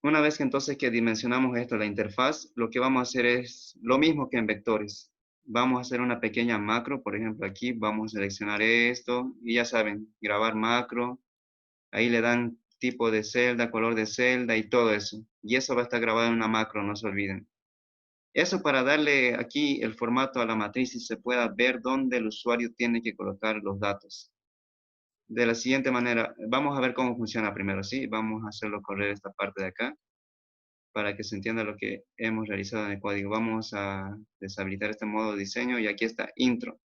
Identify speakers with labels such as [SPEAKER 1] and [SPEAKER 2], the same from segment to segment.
[SPEAKER 1] Una vez que entonces que dimensionamos esto, la interfaz, lo que vamos a hacer es lo mismo que en vectores. Vamos a hacer una pequeña macro, por ejemplo aquí vamos a seleccionar esto y ya saben, grabar macro, ahí le dan tipo de celda, color de celda y todo eso. Y eso va a estar grabado en una macro, no se olviden. Eso para darle aquí el formato a la matriz y se pueda ver dónde el usuario tiene que colocar los datos. De la siguiente manera, vamos a ver cómo funciona primero, ¿sí? Vamos a hacerlo correr esta parte de acá para que se entienda lo que hemos realizado en el código. Vamos a deshabilitar este modo de diseño y aquí está intro.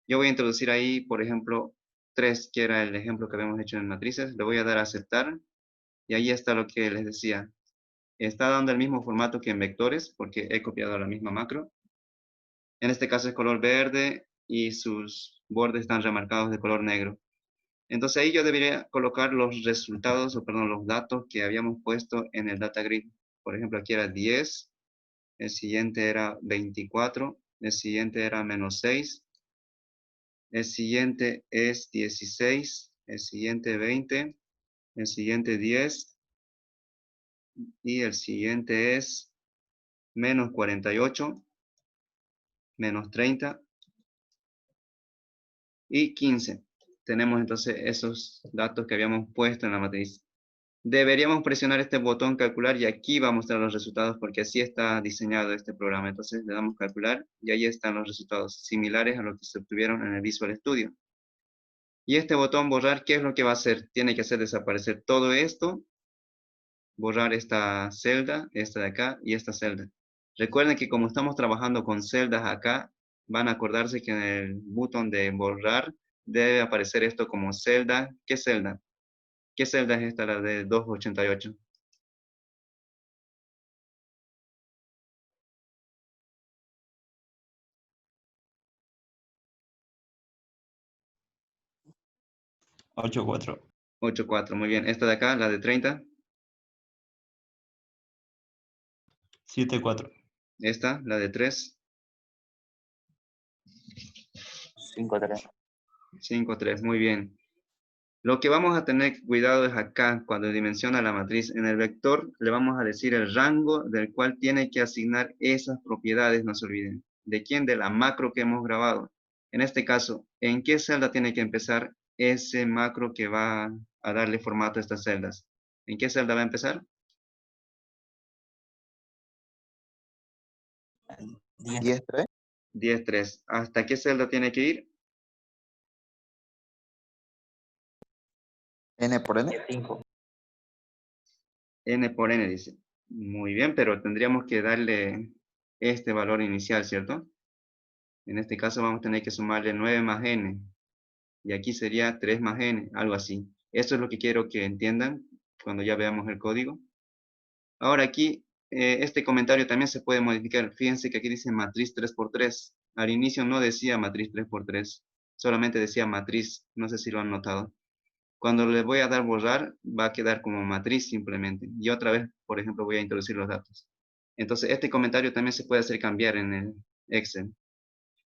[SPEAKER 1] Yo voy a introducir ahí, por ejemplo, 3, que era el ejemplo que habíamos hecho en matrices. Le voy a dar a aceptar y ahí está lo que les decía. Está dando el mismo formato que en vectores porque he copiado la misma macro. En este caso es color verde y sus bordes están remarcados de color negro. Entonces ahí yo debería colocar los resultados, o perdón, los datos que habíamos puesto en el data grid. Por ejemplo, aquí era 10, el siguiente era 24, el siguiente era -6, el siguiente es 16, el siguiente 20, el siguiente 10 y el siguiente es -48, -30 y 15. Tenemos entonces esos datos que habíamos puesto en la matriz. Deberíamos presionar este botón calcular y aquí va a mostrar los resultados porque así está diseñado este programa. Entonces le damos calcular y ahí están los resultados similares a los que se obtuvieron en el Visual Studio. Y este botón borrar, ¿qué es lo que va a hacer? Tiene que hacer desaparecer todo esto, borrar esta celda, esta de acá y esta celda. Recuerden que como estamos trabajando con celdas acá, van a acordarse que en el botón de borrar debe aparecer esto como celda. ¿Qué celda? ¿Qué celda es esta, la de 288?
[SPEAKER 2] 8-4.
[SPEAKER 1] 84, muy bien. Esta de acá, la de 30.
[SPEAKER 2] 7-4.
[SPEAKER 1] Esta, la de 3.
[SPEAKER 3] 5-3.
[SPEAKER 1] 5, 3, muy bien. Lo que vamos a tener cuidado es acá, cuando dimensiona la matriz. En el vector le vamos a decir el rango del cual tiene que asignar esas propiedades, no se olviden. ¿De quién? De la macro que hemos grabado. En este caso, ¿en qué celda tiene que empezar ese macro que va a darle formato a estas celdas? ¿En qué celda va a empezar?
[SPEAKER 3] 10-3.
[SPEAKER 1] 10, 3. ¿Hasta qué celda tiene que ir?
[SPEAKER 3] N por N.
[SPEAKER 4] 5.
[SPEAKER 1] N por N, dice. Muy bien, pero tendríamos que darle este valor inicial, ¿cierto? En este caso vamos a tener que sumarle 9 más N. Y aquí sería 3 más N, algo así. Esto es lo que quiero que entiendan cuando ya veamos el código. Ahora aquí, este comentario también se puede modificar. Fíjense que aquí dice matriz 3 por 3. Al inicio no decía matriz 3 por 3. Solamente decía matriz. No sé si lo han notado. Cuando le voy a dar borrar, va a quedar como matriz simplemente. Y otra vez, por ejemplo, voy a introducir los datos. Entonces, este comentario también se puede hacer cambiar en el Excel.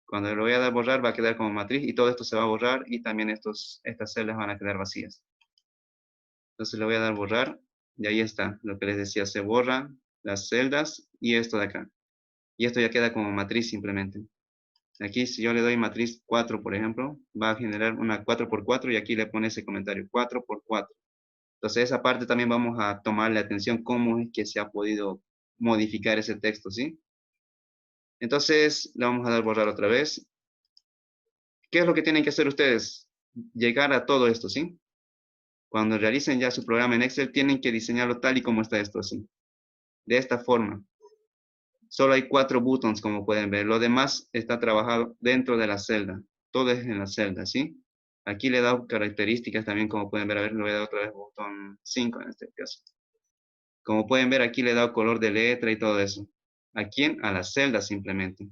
[SPEAKER 1] Cuando le voy a dar borrar, va a quedar como matriz y todo esto se va a borrar y también estas celdas van a quedar vacías. Entonces le voy a dar borrar y ahí está. Lo que les decía, se borra las celdas y esto de acá. Y esto ya queda como matriz simplemente. Aquí si yo le doy matriz 4, por ejemplo, va a generar una 4 por 4 y aquí le pone ese comentario, 4 por 4. Entonces esa parte también vamos a tomarle atención cómo es que se ha podido modificar ese texto, ¿sí? Entonces le vamos a dar borrar otra vez. ¿Qué es lo que tienen que hacer ustedes? Llegar a todo esto, ¿sí? Cuando realicen ya su programa en Excel, tienen que diseñarlo tal y como está esto, ¿sí? De esta forma. Solo hay 4 buttons, como pueden ver. Lo demás está trabajado dentro de la celda. Todo es en la celda, ¿sí? Aquí le he dado características también, como pueden ver. A ver, le voy a dar otra vez botón 5 en este caso. Como pueden ver, aquí le he dado color de letra y todo eso. ¿A quién? A la celda simplemente.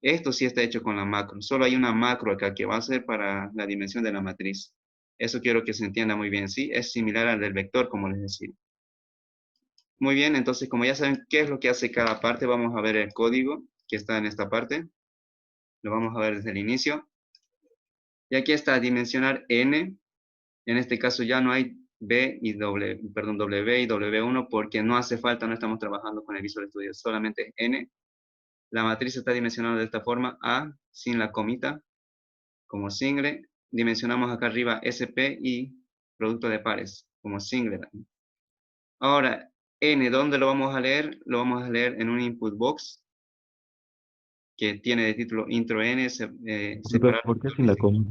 [SPEAKER 1] Esto sí está hecho con la macro. Solo hay una macro acá que va a ser para la dimensión de la matriz. Eso quiero que se entienda muy bien, ¿sí? Es similar al del vector, como les decía. Muy bien, entonces como ya saben qué es lo que hace cada parte, vamos a ver el código que está en esta parte. Lo vamos a ver desde el inicio. Y aquí está dimensionar n. En este caso ya no hay B y W y W1 porque no hace falta, no estamos trabajando con el Visual Studio, solamente N. La matriz está dimensionada de esta forma, A, sin la comita, como single. Dimensionamos acá arriba SP y producto de pares, como single. Ahora, N, ¿dónde lo vamos a leer? Lo vamos a leer en un input box que tiene de título intro N,
[SPEAKER 2] Disculpe,
[SPEAKER 1] separar.
[SPEAKER 2] ¿por qué sin la coma?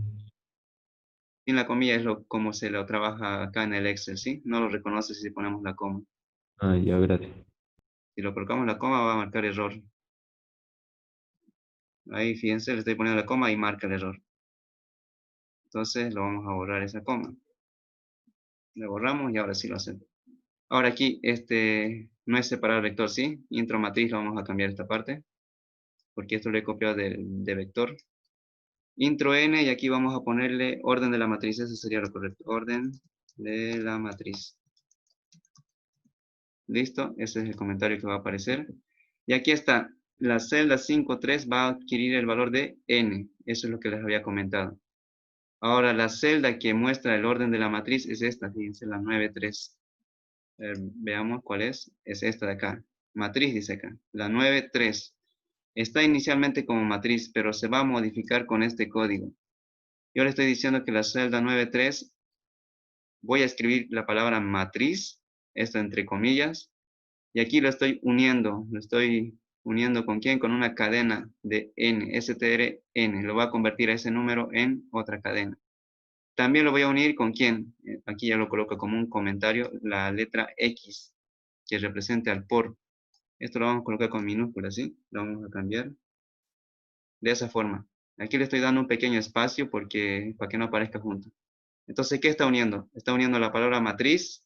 [SPEAKER 1] Sin la comilla es como se lo trabaja acá en el Excel, ¿sí? No lo reconoce si ponemos la coma.
[SPEAKER 2] Ah, ya, gracias.
[SPEAKER 1] Si lo colocamos la coma va a marcar error. Ahí, fíjense, le estoy poniendo la coma y marca el error. Entonces lo vamos a borrar esa coma. Le borramos y ahora sí lo hacemos. Ahora aquí, no es separar vector, ¿sí? Intro matriz lo vamos a cambiar esta parte. Porque esto lo he copiado de vector. Intro n y aquí vamos a ponerle orden de la matriz. Eso sería lo correcto. Orden de la matriz. Listo, ese es el comentario que va a aparecer. Y aquí está, la celda 5.3 va a adquirir el valor de n. Eso es lo que les había comentado. Ahora, la celda que muestra el orden de la matriz es esta, fíjense, la 9.3. Veamos cuál es. Es esta de acá. Matriz dice acá. La 9.3. Está inicialmente como matriz, pero se va a modificar con este código. Yo le estoy diciendo que la celda 9.3, voy a escribir la palabra matriz, esto entre comillas, y aquí lo estoy uniendo ¿con quién? Con una cadena de n, strn, lo voy a convertir a ese número en otra cadena. También lo voy a unir con quién, aquí ya lo coloco como un comentario, la letra X, que represente al por. Esto lo vamos a colocar con minúsculas, ¿sí? Lo vamos a cambiar de esa forma. Aquí le estoy dando un pequeño espacio para que no aparezca junto. Entonces, ¿qué está uniendo? Está uniendo la palabra matriz.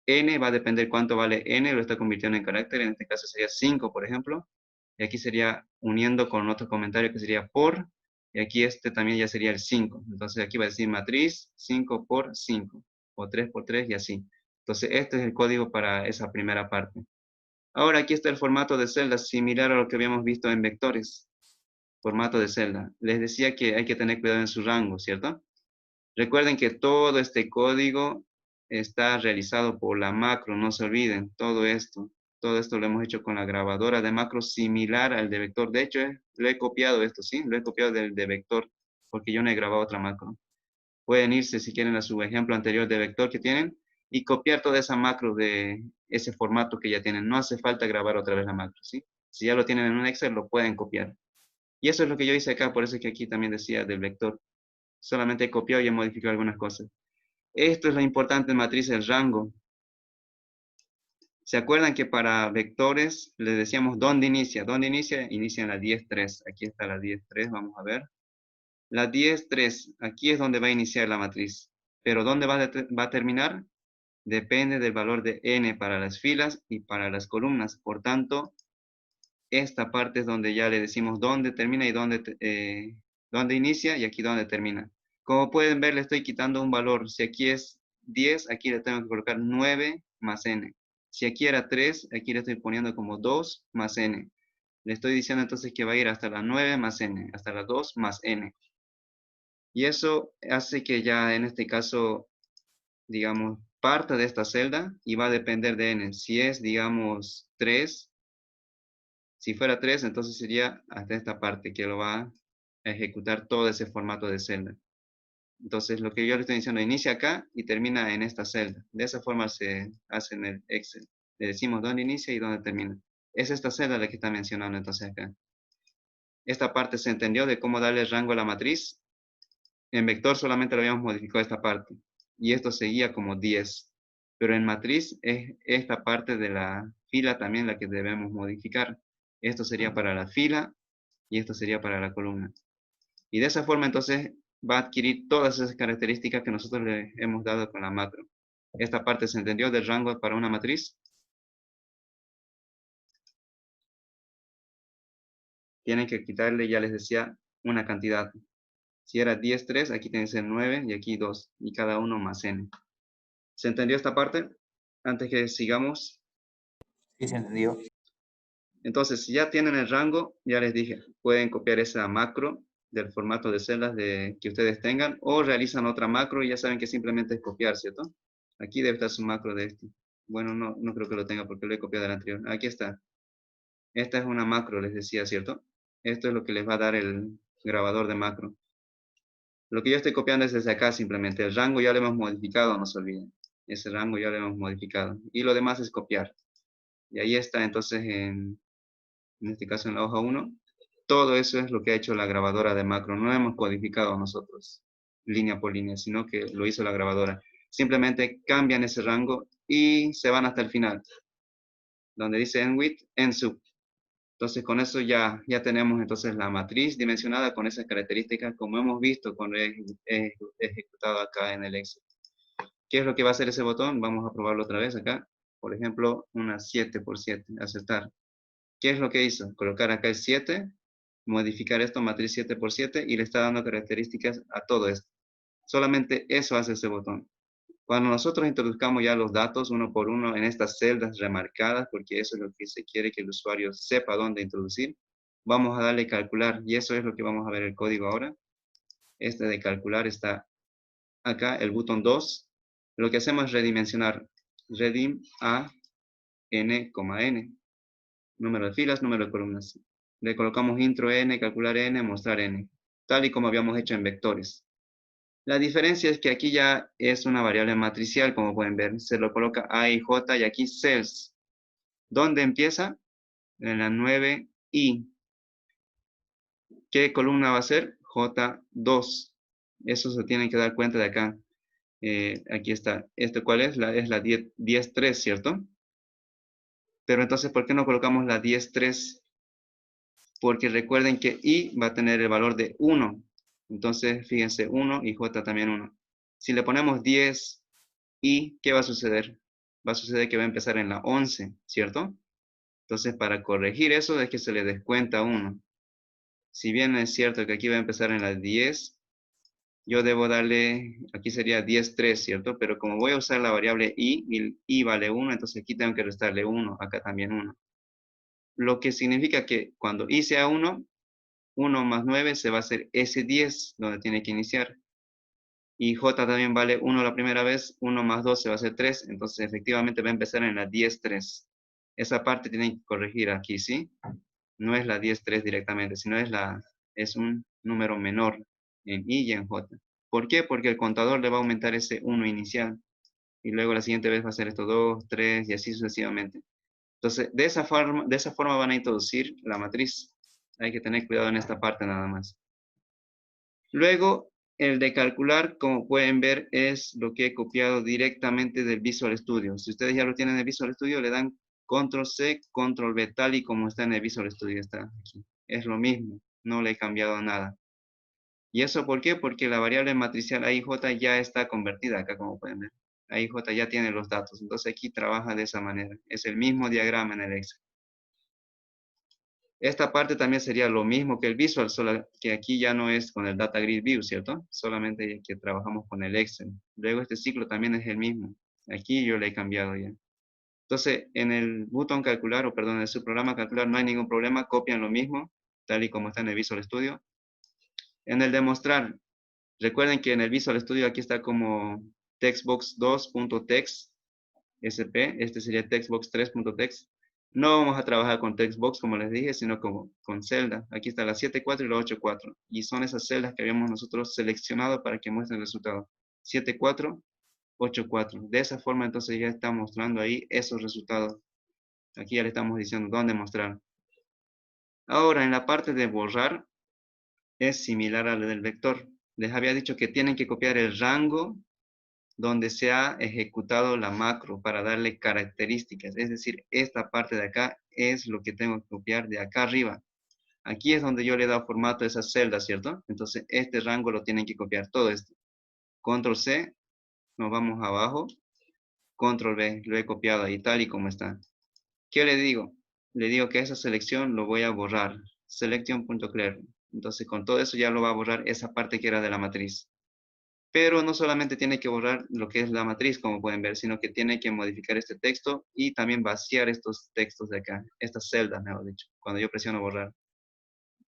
[SPEAKER 1] N va a depender cuánto vale N, lo está convirtiendo en carácter, en este caso sería 5, por ejemplo. Y aquí sería uniendo con otro comentario que sería por, y aquí también ya sería el 5. Entonces aquí va a decir matriz 5 por 5, o 3 por 3 y así. Entonces este es el código para esa primera parte. Ahora aquí está el formato de celda, similar a lo que habíamos visto en vectores. Formato de celda. Les decía que hay que tener cuidado en su rango, ¿cierto? Recuerden que todo este código está realizado por la macro, no se olviden, todo esto lo hemos hecho con la grabadora de macro similar al de vector. De hecho, lo he copiado esto, ¿sí? Lo he copiado del de vector, porque yo no he grabado otra macro. Pueden irse, si quieren, a su ejemplo anterior de vector que tienen y copiar toda esa macro de ese formato que ya tienen. No hace falta grabar otra vez la macro, ¿sí? Si ya lo tienen en un Excel, lo pueden copiar. Y eso es lo que yo hice acá, por eso es que aquí también decía del vector. Solamente he copiado y he modificado algunas cosas. Esto es lo importante en matriz, el rango. ¿Se acuerdan que para vectores les decíamos dónde inicia? ¿Dónde inicia? Inicia en la 10.3. Aquí está la 10.3, vamos a ver. La 10.3, aquí es donde va a iniciar la matriz. Pero ¿dónde va a terminar? Depende del valor de n para las filas y para las columnas. Por tanto, esta parte es donde ya le decimos dónde termina y dónde inicia y aquí dónde termina. Como pueden ver, le estoy quitando un valor. Si aquí es 10, aquí le tengo que colocar 9 más n. Si aquí era 3, aquí le estoy poniendo como 2 más n. Le estoy diciendo entonces que va a ir hasta la 9 más n, hasta la 2 más n. Y eso hace que ya en este caso, digamos, parta de esta celda y va a depender de n. Si es, digamos, 3, si fuera 3, entonces sería hasta esta parte que lo va a ejecutar todo ese formato de celda. Entonces, lo que yo le estoy diciendo, inicia acá y termina en esta celda. De esa forma se hace en el Excel. Le decimos dónde inicia y dónde termina. Es esta celda la que está mencionando entonces acá. Esta parte se entendió de cómo darle rango a la matriz. En vector solamente lo habíamos modificado esta parte. Y esto seguía como 10. Pero en matriz es esta parte de la fila también la que debemos modificar. Esto sería para la fila y esto sería para la columna. Y de esa forma entonces va a adquirir todas esas características que nosotros le hemos dado con la macro. Esta parte se entendió del rango para una matriz. Tienen que quitarle, ya les decía, una cantidad. Si era 10, 3, aquí tiene que ser 9 y aquí 2. Y cada uno más n. ¿Se entendió esta parte? Antes que sigamos.
[SPEAKER 3] Sí, se entendió.
[SPEAKER 1] Entonces, si ya tienen el rango, ya les dije, pueden copiar esa macro del formato de celdas que ustedes tengan o realizan otra macro y ya saben que simplemente es copiar, ¿cierto? Aquí debe estar su macro de este. Bueno, no creo que lo tenga porque lo he copiado del anterior. Aquí está. Esta es una macro, les decía, ¿cierto? Esto es lo que les va a dar el grabador de macro. Lo que yo estoy copiando es desde acá simplemente. El rango ya lo hemos modificado, no se olviden. Ese rango ya lo hemos modificado. Y lo demás es copiar. Y ahí está entonces en este caso en la hoja 1. Todo eso es lo que ha hecho la grabadora de macro. No hemos codificado nosotros línea por línea, sino que lo hizo la grabadora. Simplemente cambian ese rango y se van hasta el final, donde dice end with, end sub. Entonces con eso ya tenemos entonces la matriz dimensionada con esas características como hemos visto cuando he ejecutado acá en el Excel. ¿Qué es lo que va a hacer ese botón? Vamos a probarlo otra vez acá. Por ejemplo, una 7 por 7, aceptar. ¿Qué es lo que hizo? Colocar acá el 7, modificar esto, matriz 7 por 7, y le está dando características a todo esto. Solamente eso hace ese botón. Cuando nosotros introduzcamos ya los datos uno por uno en estas celdas remarcadas, porque eso es lo que se quiere que el usuario sepa dónde introducir, vamos a darle calcular, y eso es lo que vamos a ver el código ahora. Este de calcular está acá, el botón 2. Lo que hacemos es redimensionar, redim a n, n. Número de filas, número de columnas. Le colocamos intro n, calcular n, mostrar n, tal y como habíamos hecho en vectores. La diferencia es que aquí ya es una variable matricial, como pueden ver. Se lo coloca A y J y aquí cells. ¿Dónde empieza? En la 9i. ¿Qué columna va a ser? J2. Eso se tienen que dar cuenta de acá. Aquí está. ¿Esto cuál es? Es la 10.3, ¿cierto? Pero entonces, ¿por qué no colocamos la 10.3? Porque recuerden que i va a tener el valor de 1. Entonces, fíjense, 1 y j también 1. Si le ponemos 10 i, ¿qué va a suceder? Va a suceder que va a empezar en la 11, ¿cierto? Entonces, para corregir eso es que se le descuenta 1. Si bien es cierto que aquí va a empezar en la 10, yo debo darle, aquí sería 10.3, ¿cierto? Pero como voy a usar la variable i, y i vale 1, entonces aquí tengo que restarle 1, acá también 1. Lo que significa que cuando i sea 1, 1 más 9 se va a hacer S10, donde tiene que iniciar. Y J también vale 1 la primera vez, 1 más 2 se va a hacer 3, entonces efectivamente va a empezar en la 10.3. Esa parte tienen que corregir aquí, ¿sí? No es la 10.3 directamente, sino es un número menor en I y en J. ¿Por qué? Porque el contador le va a aumentar ese 1 inicial. Y luego la siguiente vez va a ser esto 2, 3 y así sucesivamente. Entonces, de esa forma van a introducir la matriz. Hay que tener cuidado en esta parte nada más. Luego, el de calcular, como pueden ver, es lo que he copiado directamente del Visual Studio. Si ustedes ya lo tienen en el Visual Studio, le dan Control C, Control V, tal y como está en el Visual Studio. Está aquí. Es lo mismo, no le he cambiado nada. ¿Y eso por qué? Porque la variable matricial AIJ ya está convertida acá, como pueden ver. AIJ ya tiene los datos, entonces aquí trabaja de esa manera. Es el mismo diagrama en el Excel. Esta parte también sería lo mismo que el Visual, solo que aquí ya no es con el Data Grid View, ¿cierto? Solamente que trabajamos con el Excel. Luego este ciclo también es el mismo. Aquí yo le he cambiado ya. Entonces, en el botón calcular, o perdón, en su programa calcular no hay ningún problema, copian lo mismo, tal y como está en el Visual Studio. En el demostrar, recuerden que en el Visual Studio aquí está como textbox2.text, SP, este sería textbox3.text. No vamos a trabajar con textbox como les dije, sino como con celda. Aquí está la 7.4 y la 8.4. Y son esas celdas que habíamos nosotros seleccionado para que muestren el resultado. 7.4, 8.4. De esa forma entonces ya está mostrando ahí esos resultados. Aquí ya le estamos diciendo dónde mostrar. Ahora en la parte de borrar es similar a la del vector. Les había dicho que tienen que copiar el rango donde se ha ejecutado la macro para darle características. Es decir, esta parte de acá es lo que tengo que copiar de acá arriba. Aquí es donde yo le he dado formato a esas celdas, ¿cierto? Entonces, este rango lo tienen que copiar todo esto. Control C, nos vamos abajo. Control V, lo he copiado ahí tal y como está. ¿Qué le digo? Le digo que esa selección lo voy a borrar. Selection.clear. Entonces, con todo eso ya lo va a borrar esa parte que era de la matriz. Pero no solamente tiene que borrar lo que es la matriz, como pueden ver, sino que tiene que modificar este texto y también vaciar estos textos de acá, estas celdas, mejor dicho, cuando yo presiono borrar.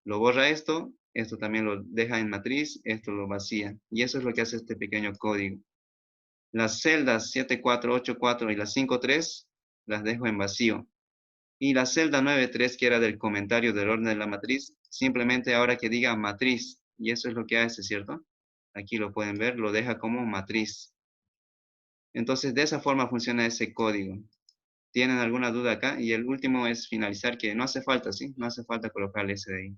[SPEAKER 1] Lo borra esto también lo deja en matriz, esto lo vacía. Y eso es lo que hace este pequeño código. Las celdas 7484 y las 53 las dejo en vacío. Y la celda 93, que era del comentario del orden de la matriz, simplemente ahora que diga matriz, y eso es lo que hace, ¿cierto? Aquí lo pueden ver, lo deja como matriz. Entonces, de esa forma funciona ese código. ¿Tienen alguna duda acá? Y el último es finalizar, que no hace falta, ¿sí? No hace falta colocarle ese de ahí.